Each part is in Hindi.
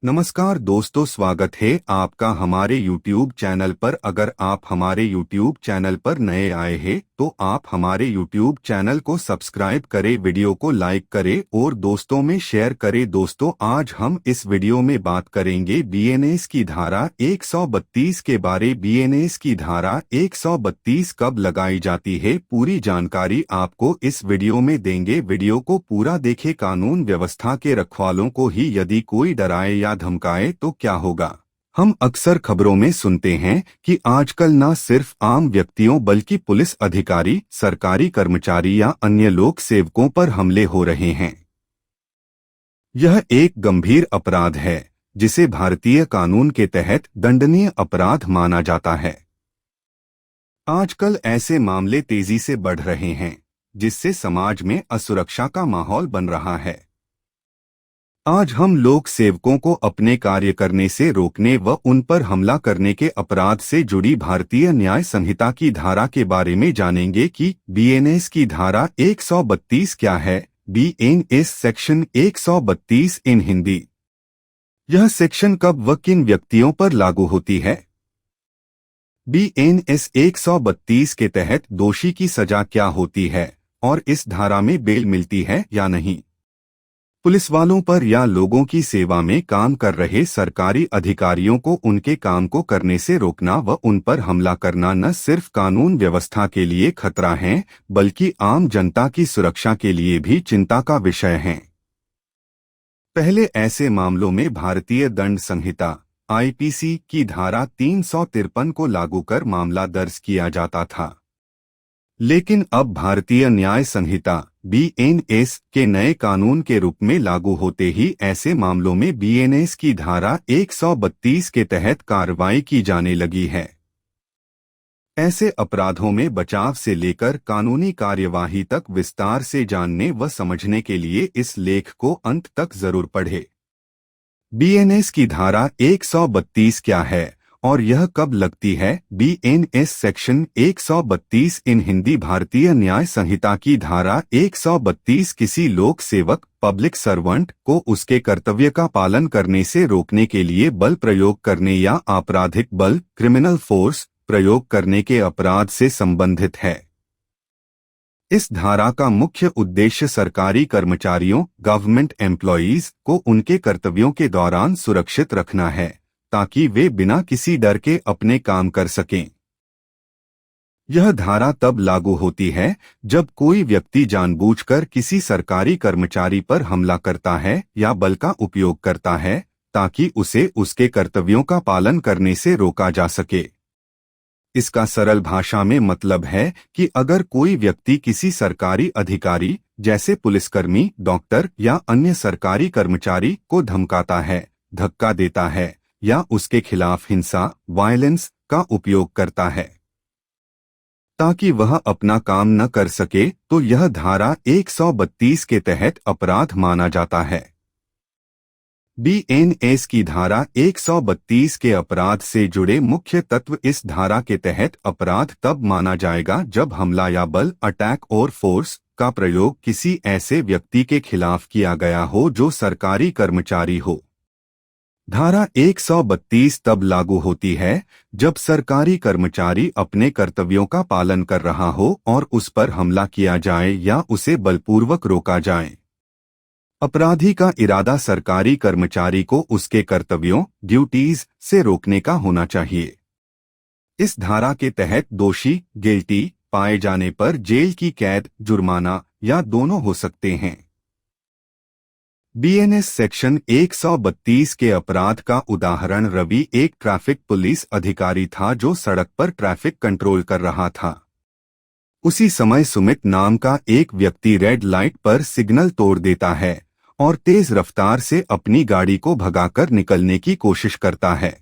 नमस्कार दोस्तों, स्वागत है आपका हमारे YouTube चैनल पर। अगर आप हमारे YouTube चैनल पर नए आए हैं तो आप हमारे YouTube चैनल को सब्सक्राइब करें, वीडियो को लाइक करें और दोस्तों में शेयर करें। दोस्तों, आज हम इस वीडियो में बात करेंगे बीएनएस की धारा 132 के बारे। बीएनएस की धारा 132 कब लगाई जाती है, पूरी जानकारी आपको इस वीडियो में देंगे। वीडियो को पूरा देखें। कानून व्यवस्था के रखवालों को ही यदि कोई डराए या धमकाए तो क्या होगा। हम अक्सर खबरों में सुनते हैं कि आजकल न सिर्फ आम व्यक्तियों बल्कि पुलिस अधिकारी, सरकारी कर्मचारी या अन्य लोक सेवकों पर हमले हो रहे हैं। यह एक गंभीर अपराध है जिसे भारतीय कानून के तहत दंडनीय अपराध माना जाता है। आजकल ऐसे मामले तेजी से बढ़ रहे हैं जिससे समाज में असुरक्षा का माहौल बन रहा है। आज हम लोक सेवकों को अपने कार्य करने से रोकने व उन पर हमला करने के अपराध से जुड़ी भारतीय न्याय संहिता की धारा के बारे में जानेंगे कि बीएनएस की धारा 132 क्या है। बीएनएस सेक्शन 132 इन हिंदी। यह सेक्शन कब व किन व्यक्तियों पर लागू होती है। बीएनएस 132 के तहत दोषी की सजा क्या होती है और इस धारा में बेल मिलती है या नहीं। पुलिस वालों पर या लोगों की सेवा में काम कर रहे सरकारी अधिकारियों को उनके काम को करने से रोकना व उन पर हमला करना न सिर्फ कानून व्यवस्था के लिए खतरा है बल्कि आम जनता की सुरक्षा के लिए भी चिंता का विषय है। पहले ऐसे मामलों में भारतीय दंड संहिता आईपीसी की धारा 353 को लागू कर मामला दर्ज किया जाता था, लेकिन अब भारतीय न्याय संहिता बीएनएस के नए कानून के रूप में लागू होते ही ऐसे मामलों में बीएनएस की धारा 132 के तहत कार्रवाई की जाने लगी है। ऐसे अपराधों में बचाव से लेकर कानूनी कार्यवाही तक विस्तार से जानने व समझने के लिए इस लेख को अंत तक जरूर पढ़ें। बीएनएस की धारा 132 क्या है और यह कब लगती है। बीएनएस सेक्शन 132 इन हिंदी। भारतीय न्याय संहिता की धारा 132 किसी लोक सेवक, पब्लिक सर्वेंट को उसके कर्तव्य का पालन करने से रोकने के लिए बल प्रयोग करने या आपराधिक बल, क्रिमिनल फोर्स प्रयोग करने के अपराध से संबंधित है। इस धारा का मुख्य उद्देश्य सरकारी कर्मचारियों, गवर्नमेंट एम्प्लॉयीज को उनके कर्तव्यों के दौरान सुरक्षित रखना है ताकि वे बिना किसी डर के अपने काम कर सकें। यह धारा तब लागू होती है जब कोई व्यक्ति जानबूझकर किसी सरकारी कर्मचारी पर हमला करता है या बल का उपयोग करता है ताकि उसे उसके कर्तव्यों का पालन करने से रोका जा सके। इसका सरल भाषा में मतलब है कि अगर कोई व्यक्ति किसी सरकारी अधिकारी जैसे पुलिसकर्मी, डॉक्टर या अन्य सरकारी कर्मचारी को धमकाता है, धक्का देता है या उसके खिलाफ हिंसा, वायलेंस का उपयोग करता है ताकि वह अपना काम न कर सके तो यह धारा 132 के तहत अपराध माना जाता है। बीएनएस की धारा 132 के अपराध से जुड़े मुख्य तत्व। इस धारा के तहत अपराध तब माना जाएगा जब हमला या बल, अटैक और फोर्स का प्रयोग किसी ऐसे व्यक्ति के खिलाफ किया गया हो जो सरकारी कर्मचारी हो। धारा 132 तब लागू होती है जब सरकारी कर्मचारी अपने कर्तव्यों का पालन कर रहा हो और उस पर हमला किया जाए या उसे बलपूर्वक रोका जाए। अपराधी का इरादा सरकारी कर्मचारी को उसके कर्तव्यों, ड्यूटीज से रोकने का होना चाहिए। इस धारा के तहत दोषी गिल्टी पाए जाने पर जेल की कैद, जुर्माना या दोनों हो सकते हैं। बीएनएस सेक्शन 132 के अपराध का उदाहरण रवि एक ट्रैफिक पुलिस अधिकारी था जो सड़क पर ट्रैफिक कंट्रोल कर रहा था। उसी समय सुमित नाम का एक व्यक्ति रेड लाइट पर सिग्नल तोड़ देता है और तेज रफ्तार से अपनी गाड़ी को भगाकर निकलने की कोशिश करता है,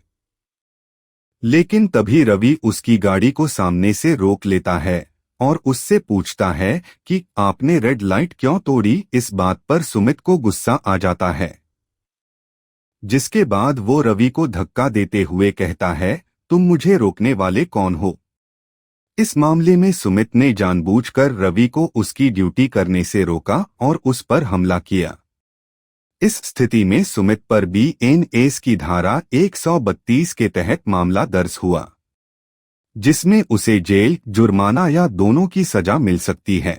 लेकिन तभी रवि उसकी गाड़ी को सामने से रोक लेता है और उससे पूछता है कि आपने रेड लाइट क्यों तोड़ी। इस बात पर सुमित को गुस्सा आ जाता है, जिसके बाद वो रवि को धक्का देते हुए कहता है, तुम मुझे रोकने वाले कौन हो। इस मामले में सुमित ने जानबूझकर रवि को उसकी ड्यूटी करने से रोका और उस पर हमला किया। इस स्थिति में सुमित पर बीएनएस की धारा 132 के तहत मामला दर्ज हुआ, जिसमें उसे जेल, जुर्माना या दोनों की सजा मिल सकती है।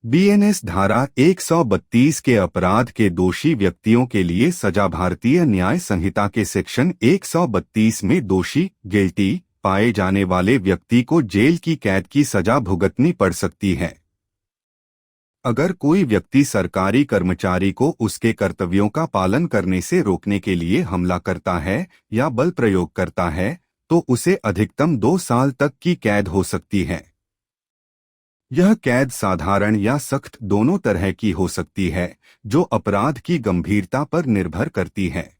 बीएनएस धारा 132 के अपराध के दोषी व्यक्तियों के लिए सजा भारतीय न्याय संहिता के सेक्शन 132 में दोषी गिल्टी पाए जाने वाले व्यक्ति को जेल की कैद की सजा भुगतनी पड़ सकती है। अगर कोई व्यक्ति सरकारी कर्मचारी को उसके कर्तव्यों का पालन करने से रोकने के लिए हमला करता है या बल प्रयोग करता है, तो उसे अधिकतम 2 साल तक की कैद हो सकती है। यह कैद साधारण या सख्त दोनों तरह की हो सकती है, जो अपराध की गंभीरता पर निर्भर करती है।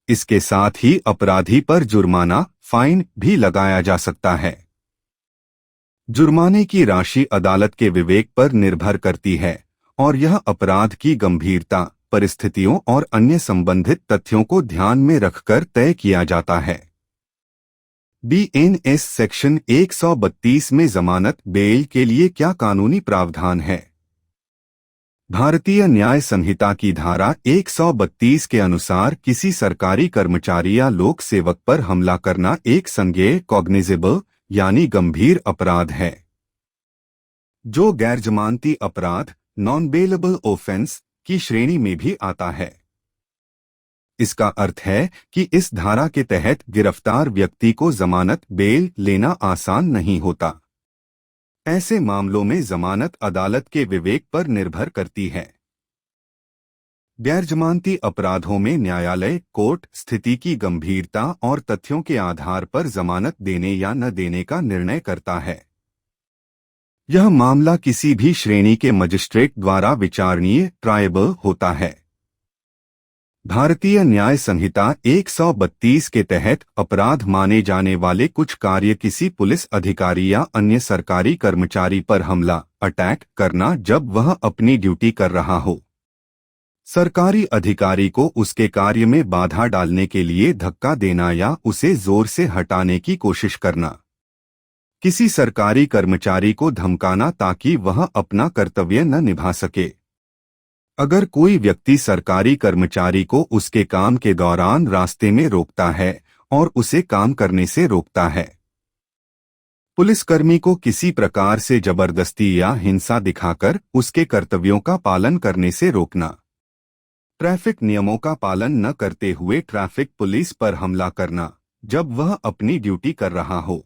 इसके साथ ही अपराधी पर जुर्माना, फाइन भी लगाया जा सकता है। जुर्माने की राशि अदालत के विवेक पर निर्भर करती है और यह अपराध की गंभीरता, परिस्थितियों और अन्य संबंधित तथ्यों को ध्यान में रखकर तय किया जाता है। बीएनएस सेक्शन 132 में जमानत बेल के लिए क्या कानूनी प्रावधान है? भारतीय न्याय संहिता की धारा 132 के अनुसार किसी सरकारी कर्मचारी या लोक सेवक पर हमला करना एक संज्ञेय कॉग्निजेबल यानी गंभीर अपराध है, जो गैरजमानती अपराध नॉन बेलेबल ऑफेंस की श्रेणी में भी आता है। इसका अर्थ है कि इस धारा के तहत गिरफ्तार व्यक्ति को जमानत बेल लेना आसान नहीं होता। ऐसे मामलों में जमानत अदालत के विवेक पर निर्भर करती है। गैरजमानती अपराधों में न्यायालय कोर्ट स्थिति की गंभीरता और तथ्यों के आधार पर जमानत देने या न देने का निर्णय करता है। यह मामला किसी भी श्रेणी के मजिस्ट्रेट द्वारा विचारणीय ट्रायबल होता है। भारतीय न्याय संहिता 132 के तहत अपराध माने जाने वाले कुछ कार्य किसी पुलिस अधिकारी या अन्य सरकारी कर्मचारी पर हमला, अटैक करना जब वह अपनी ड्यूटी कर रहा हो, सरकारी अधिकारी को उसके कार्य में बाधा डालने के लिए धक्का देना या उसे जोर से हटाने की कोशिश करना, किसी सरकारी कर्मचारी को धमकाना ताकि वह अपना कर्तव्य न निभा सके। अगर कोई व्यक्ति सरकारी कर्मचारी को उसके काम के दौरान रास्ते में रोकता है और उसे काम करने से रोकता है, पुलिसकर्मी को किसी प्रकार से जबरदस्ती या हिंसा दिखाकर उसके कर्तव्यों का पालन करने से रोकना, ट्रैफिक नियमों का पालन न करते हुए ट्रैफिक पुलिस पर हमला करना जब वह अपनी ड्यूटी कर रहा हो,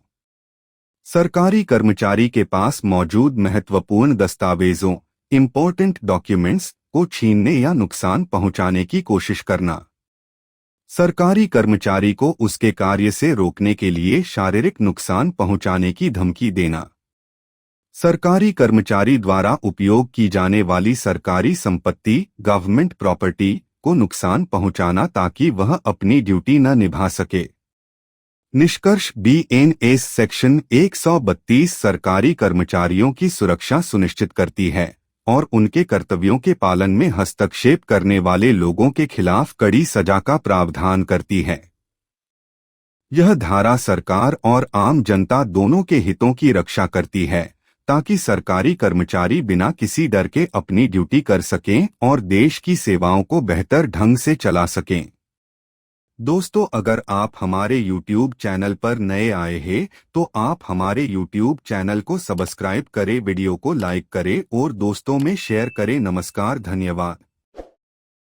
सरकारी कर्मचारी के पास मौजूद महत्वपूर्ण दस्तावेजों इम्पोर्टेंट डॉक्यूमेंट्स को छीनने या नुकसान पहुंचाने की कोशिश करना, सरकारी कर्मचारी को उसके कार्य से रोकने के लिए शारीरिक नुकसान पहुंचाने की धमकी देना, सरकारी कर्मचारी द्वारा उपयोग की जाने वाली सरकारी संपत्ति गवर्नमेंट प्रॉपर्टी को नुकसान पहुंचाना ताकि वह अपनी ड्यूटी न निभा सके। निष्कर्ष बीएनएस सेक्शन 132 सरकारी कर्मचारियों की सुरक्षा सुनिश्चित करती है और उनके कर्तव्यों के पालन में हस्तक्षेप करने वाले लोगों के खिलाफ कड़ी सजा का प्रावधान करती है। यह धारा सरकार और आम जनता दोनों के हितों की रक्षा करती है ताकि सरकारी कर्मचारी बिना किसी डर के अपनी ड्यूटी कर सकें और देश की सेवाओं को बेहतर ढंग से चला सकें। दोस्तों, अगर आप हमारे YouTube चैनल पर नए आए हैं तो आप हमारे YouTube चैनल को सब्सक्राइब करें, वीडियो को लाइक करें और दोस्तों में शेयर करें। नमस्कार, धन्यवाद।